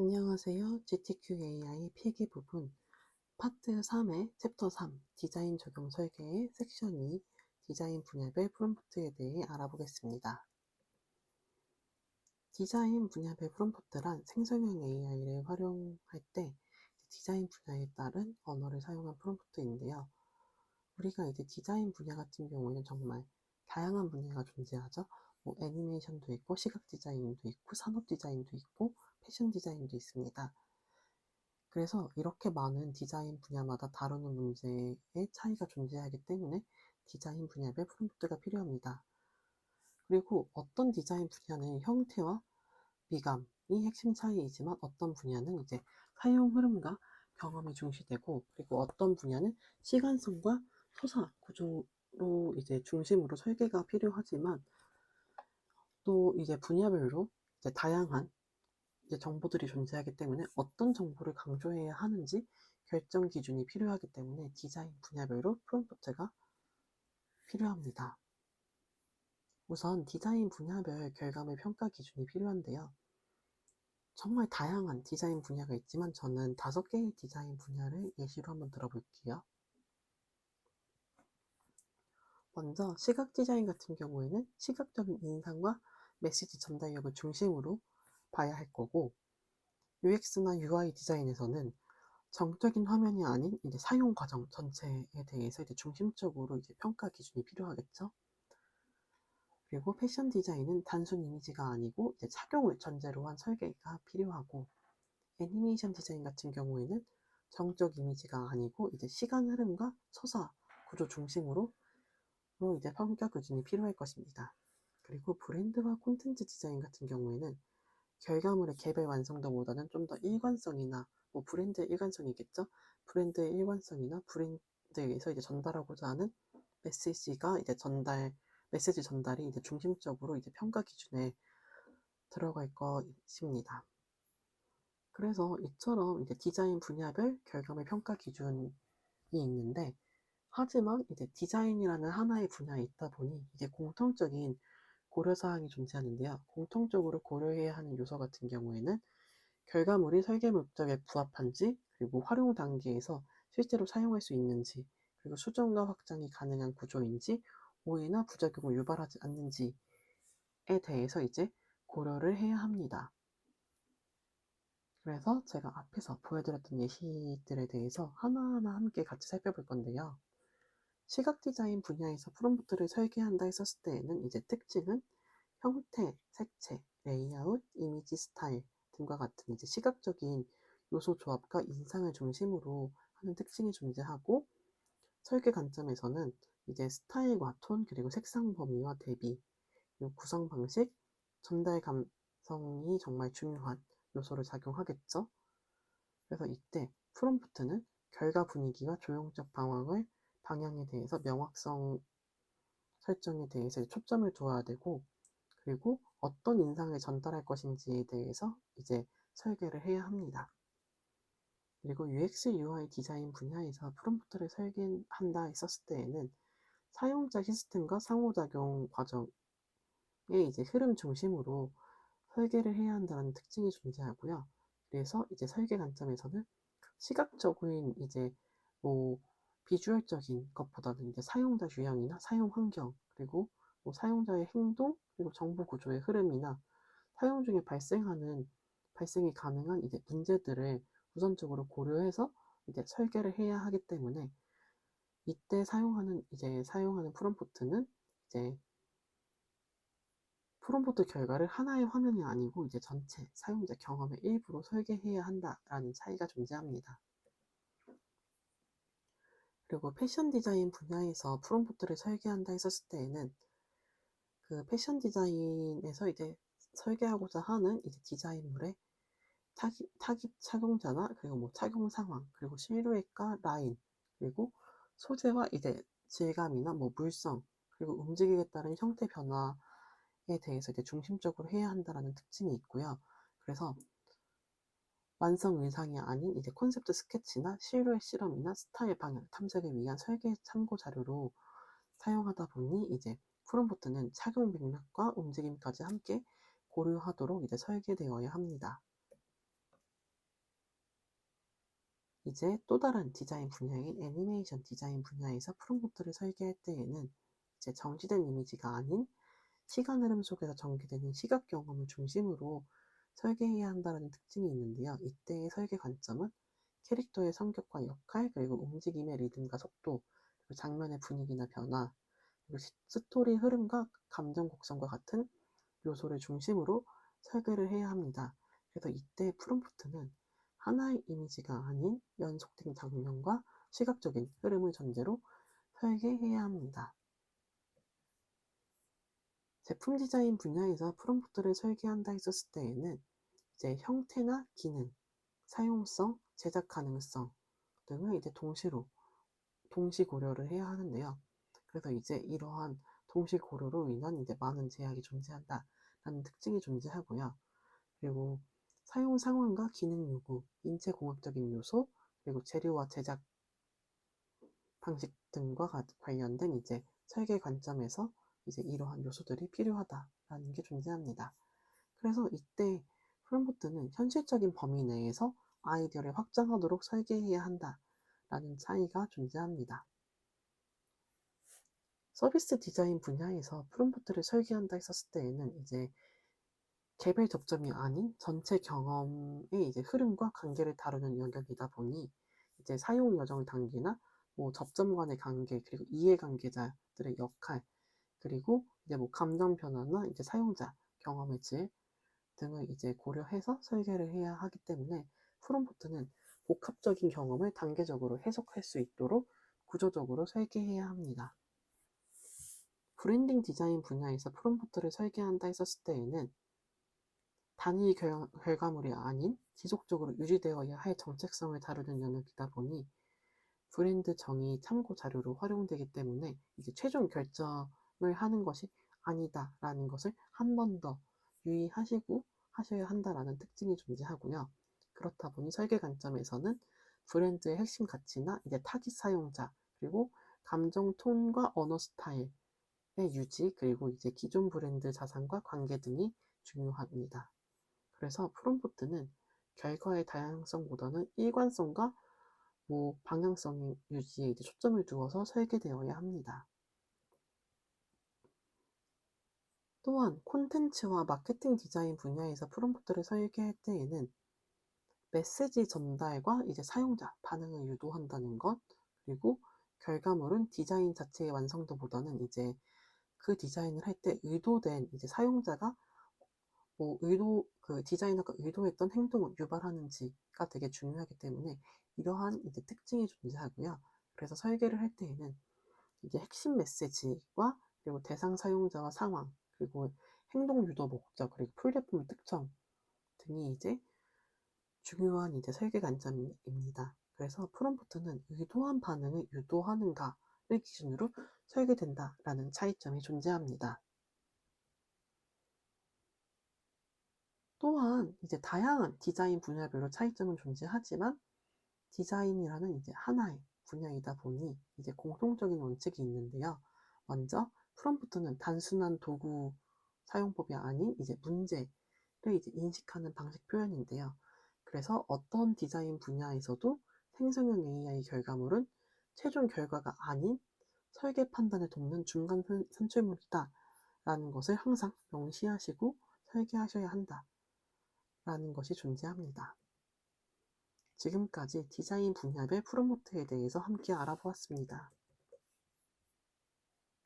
안녕하세요. GTQ AI 필기 부분 파트 3의 챕터 3 디자인 적용 설계의 섹션 2 디자인 분야별 프롬프트에 대해 알아보겠습니다. 디자인 분야별 프롬프트란 생성형 AI를 활용할 때 디자인 분야에 따른 언어를 사용한 프롬프트인데요. 우리가 이제 디자인 분야 같은 경우에는 정말 다양한 분야가 존재하죠. 애니메이션도 있고, 시각 디자인도 있고, 산업 디자인도 있고, 패션 디자인도 있습니다. 그래서 이렇게 많은 디자인 분야마다 다루는 문제의 차이가 존재하기 때문에 디자인 분야별 프롬프트가 필요합니다. 그리고 어떤 디자인 분야는 형태와 미감이 핵심 차이이지만 어떤 분야는 이제 사용 흐름과 경험이 중시되고, 그리고 어떤 분야는 시간성과 서사 구조로 이제 중심으로 설계가 필요하지만, 또 이제 분야별로 이제 다양한 이제 정보들이 존재하기 때문에 어떤 정보를 강조해야 하는지 결정 기준이 필요하기 때문에 디자인 분야별로 프롬프트가 필요합니다. 우선 디자인 분야별 결과물 평가 기준이 필요한데요. 정말 다양한 디자인 분야가 있지만 저는 5개의 디자인 분야를 예시로 한번 들어볼게요. 먼저 시각 디자인 같은 경우에는 시각적인 인상과 메시지 전달력을 중심으로 봐야 할 거고, UX나 UI 디자인에서는 정적인 화면이 아닌 이제 사용 과정 전체에 대해서 이제 중심적으로 이제 평가 기준이 필요하겠죠. 그리고 패션 디자인은 단순 이미지가 아니고 이제 착용을 전제로 한 설계가 필요하고, 애니메이션 디자인 같은 경우에는 정적 이미지가 아니고 이제 시간 흐름과 서사 구조 중심으로 이제 평가 기준이 필요할 것입니다. 그리고 브랜드와 콘텐츠 디자인 같은 경우에는 결과물의 개별 완성도보다는 좀 더 일관성이나 브랜드의 일관성이겠죠. 브랜드의 일관성이나 브랜드에서 이제 전달하고자 하는 메시지가 이제 메시지 전달이 이제 중심적으로 이제 평가 기준에 들어갈 것입니다. 그래서 이처럼 이제 디자인 분야별 결과물 평가 기준이 있는데, 하지만 이제 디자인이라는 하나의 분야에 있다 보니 이제 공통적인 고려사항이 존재하는데요. 공통적으로 고려해야 하는 요소 같은 경우에는 결과물이 설계 목적에 부합한지, 그리고 활용 단계에서 실제로 사용할 수 있는지, 그리고 수정과 확장이 가능한 구조인지, 오해나 부작용을 유발하지 않는지에 대해서 이제 고려를 해야 합니다. 그래서 제가 앞에서 보여드렸던 예시들에 대해서 하나하나 함께 같이 살펴볼 건데요. 시각 디자인 분야에서 프롬프트를 설계한다 했었을 때에는 이제 특징은 형태, 색채, 레이아웃, 이미지 스타일 등과 같은 이제 시각적인 요소 조합과 인상을 중심으로 하는 특징이 존재하고, 설계 관점에서는 이제 스타일과 톤, 그리고 색상 범위와 대비, 그리고 구성 방식, 전달 감성이 정말 중요한 요소를 작용하겠죠. 그래서 이때 프롬프트는 결과 분위기와 조형적 방향에 대해서 명확성 설정에 대해서 초점을 두어야 되고, 그리고 어떤 인상을 전달할 것인지에 대해서 이제 설계를 해야 합니다. 그리고 UX, UI 디자인 분야에서 프롬프트를 설계한다 했었을 때에는 사용자 시스템과 상호작용 과정의 이제 흐름 중심으로 설계를 해야 한다는 특징이 존재하고요. 그래서 이제 설계 관점에서는 시각적인 이제 비주얼적인 것보다는 이제 사용자 유형이나 사용 환경, 그리고 사용자의 행동, 그리고 정보 구조의 흐름이나 사용 중에 발생이 가능한 이제 문제들을 우선적으로 고려해서 이제 설계를 해야 하기 때문에, 이때 사용하는 프롬프트는 이제 프롬프트 결과를 하나의 화면이 아니고 이제 전체 사용자 경험의 일부로 설계해야 한다라는 차이가 존재합니다. 그리고 패션 디자인 분야에서 프롬프트를 설계한다 했었을 때에는 그 패션 디자인에서 이제 설계하고자 하는 이제 디자인물의 타깃 착용자나, 그리고 착용 상황, 그리고 실루엣과 라인, 그리고 소재와 이제 질감이나 물성, 그리고 움직임에 따른 형태 변화에 대해서 이제 중심적으로 해야 한다라는 특징이 있고요. 그래서 완성 의상이 아닌 이제 콘셉트 스케치나 실루엣 실험이나 스타일 방향 탐색을 위한 설계 참고 자료로 사용하다 보니 이제 프롬프트는 착용 맥락과 움직임까지 함께 고려하도록 이제 설계되어야 합니다. 이제 또 다른 디자인 분야인 애니메이션 디자인 분야에서 프롬프트를 설계할 때에는 이제 정지된 이미지가 아닌 시간 흐름 속에서 전개되는 시각 경험을 중심으로 설계해야 한다는 특징이 있는데요. 이때의 설계 관점은 캐릭터의 성격과 역할, 그리고 움직임의 리듬과 속도, 그리고 장면의 분위기나 변화, 그리고 스토리 흐름과 감정 곡선과 같은 요소를 중심으로 설계를 해야 합니다. 그래서 이때 프롬프트는 하나의 이미지가 아닌 연속된 장면과 시각적인 흐름을 전제로 설계해야 합니다. 제품 디자인 분야에서 프롬프트를 설계한다 했었을 때에는 이제 형태나 기능, 사용성, 제작 가능성 등을 이제 동시 고려를 해야 하는데요. 그래서 이제 이러한 동시 고려로 인한 이제 많은 제약이 존재한다라는 특징이 존재하고요. 그리고 사용 상황과 기능 요구, 인체 공학적인 요소, 그리고 재료와 제작 방식 등과 관련된 이제 설계 관점에서 이제 이러한 요소들이 필요하다라는 게 존재합니다. 그래서 이때 프롬프트는 현실적인 범위 내에서 아이디어를 확장하도록 설계해야 한다라는 차이가 존재합니다. 서비스 디자인 분야에서 프롬프트를 설계한다 했었을 때에는 이제 개별 접점이 아닌 전체 경험의 이제 흐름과 관계를 다루는 영역이다 보니 이제 사용 여정 단계나 뭐 접점 간의 관계, 그리고 이해관계자들의 역할, 그리고 이제 뭐 감정 변화나 이제 사용자 경험의 질 등을 이제 고려해서 설계를 해야 하기 때문에 프롬프트는 복합적인 경험을 단계적으로 해석할 수 있도록 구조적으로 설계해야 합니다. 브랜딩 디자인 분야에서 프롬프트를 설계한다 했었을 때에는 단위 결과물이 아닌 지속적으로 유지되어야 할 정책성을 다루는 영역이다 보니 브랜드 정의 참고 자료로 활용되기 때문에 이제 최종 결정을 하는 것이 아니다라는 것을 한 번 더 유의하시고 하셔야 한다라는 특징이 존재하고요. 그렇다 보니 설계 관점에서는 브랜드의 핵심 가치나 이제 타깃 사용자, 그리고 감정 톤과 언어 스타일의 유지, 그리고 이제 기존 브랜드 자산과 관계 등이 중요합니다. 그래서 프롬프트는 결과의 다양성보다는 일관성과 뭐 방향성 유지에 이제 초점을 두어서 설계되어야 합니다. 또한 콘텐츠와 마케팅 디자인 분야에서 프롬프트를 설계할 때에는 메시지 전달과 이제 사용자 반응을 유도한다는 것, 그리고 결과물은 디자인 자체의 완성도보다는 이제 그 디자인을 할 때 의도된 이제 사용자가 그 디자이너가 의도했던 행동을 유발하는지가 되게 중요하기 때문에 이러한 이제 특징이 존재하고요. 그래서 설계를 할 때에는 이게 핵심 메시지와 그리고 대상 사용자와 상황, 그리고 행동 유도 목적, 그리고 플랫폼 특성 등이 이제 중요한 이제 설계 관점입니다. 그래서 프롬프트는 의도한 반응을 유도하는가를 기준으로 설계된다라는 차이점이 존재합니다. 또한 이제 다양한 디자인 분야별로 차이점은 존재하지만 디자인이라는 이제 하나의 분야이다 보니 이제 공통적인 원칙이 있는데요. 먼저 프롬프트는 단순한 도구 사용법이 아닌 이제 문제를 이제 인식하는 방식 표현인데요. 그래서 어떤 디자인 분야에서도 생성형 AI 결과물은 최종 결과가 아닌 설계 판단을 돕는 중간 산출물이다 라는 것을 항상 명시하시고 설계하셔야 한다 라는 것이 존재합니다. 지금까지 디자인 분야별 프롬프트에 대해서 함께 알아보았습니다.